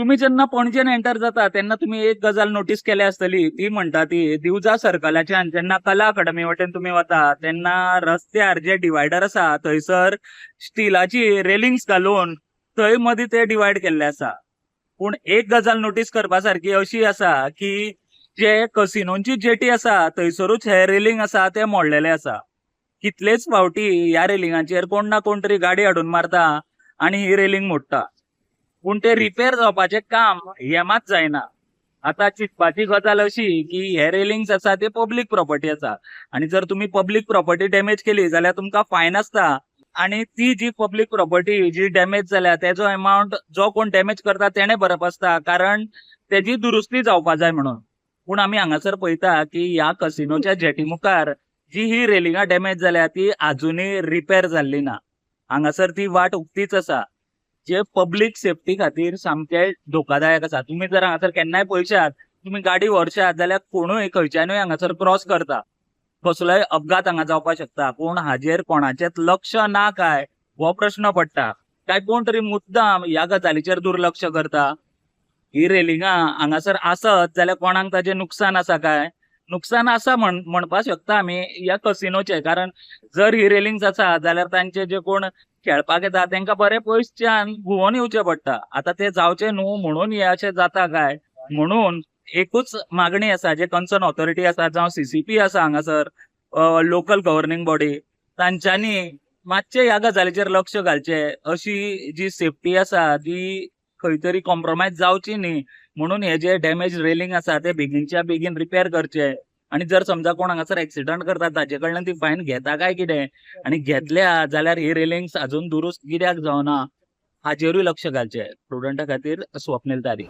तुम्ही जेन्ना पणजेन एंटर जाता तेन्ना तुम्ही एक गजाल नोटीस केल्या आसतली, ती म्हणटा ती दिवजा सर्कलाच्यान जेन्ना कला अकादमी वाटेन तुम्ही वता तेन्ना रस्त्यार जे डिवायडर आसा थंयसर स्टिलाची रेलिंग्स घालून थंय मदीं ते डिवायड केल्ले आसा. पूण एक गजाल नोटीस करपासारखी अशी आसा की जे कसिनोंची जेटी आसा थंयसरूच हे रेलिंग आसा ते मोडलेले आसा. कितलेच फावटी ह्या रेलिंगाचेर कोण ना कोण तरी गाडी हाडून मारता आणि ही रेलिंग मोडटा. पूण ते रिपेर जावपाचें काम हेमात जायना. आता चिंतपाची गजाल अशी की हे रेलिंग्स आसा ते पब्लीक प्रॉपर्टी आसा आणि जर तुम्ही पब्लीक प्रॉपर्टी डॅमेज केली जाल्यार तुमकां फायन आसता आणि ती जी पब्लीक प्रॉपर्टी जी डॅमेज जाल्या तेजो अमाउंट जो कोण डॅमेज करता तेणे भरप आसता, कारण तेजी दुरुस्ती जावपा जाय म्हणून. पूण आमी हांगासर पळयता की ह्या कसिनोच्या जेटी मुखार जी ही रेलिंगां डॅमेज जाल्या ती आजुनूय रिपेर जाल्ली ना. हांगासर ती वाट उक्तीच आसा, जे पब्लीक सेफ्टी खातीर सामके धोकादायक आसा. तुम्ही जर हांगासर केन्नाय पळयशात, तुम्ही गाडी व्हरशात जाल्यार कोणूय खंयच्यानूय हांगासर क्रॉस करता. कसलोय अपघात हांगा जावपाक शकता, पूण हाजेर कोणाचेच लक्ष ना काय हो प्रश्न पडटा. काय कोण तरी मुद्दाम ह्या गजालीचेर दुर्लक्ष करता. ही रेलिंगां हांगासर आसत जाल्यार कोणाक ताजें नुकसान आसा काय? नुकसान आसा म्हणपाक शकता आमी ह्या कसिनोचें, कारण जर ही रेलिंग्स आसा जाल्यार तांचे जे कोण खेळपाक येता तांकां बरे पयसच्यान घुंवोन येवचें पडटा. आता ते जावचें न्हू म्हणून हे अशें जाता काय? म्हणून एकूच मागणी आसा, जे कन्सर्न ऑथॉरिटी आसा जावं सीसीपी आसा हांगासर लोकल गव्हर्निंग बॉडी, तांच्यांनी मातशें ह्या गजालीचेर लक्ष घालचें. अशी जी सेफ्टी आसा ती खंय तरी कॉम्प्रोमायज जावची न्ही म्हणून हे जे डॅमेज रेलिंग आसा ते बेगीनच्या बेगीन रिपेर करचे. आणि जर समजा कोण हांगासर एक्सिडंट करता ताजे कडल्यान ती फायन घेता काय कितें, आणि घेतल्या जाल्यार ही रेलिंग्स अजून दुरुस्त कित्याक जावना हाचेरूय लक्ष घालचें. स्टुडंटा खातीर स्वप्नील तारी.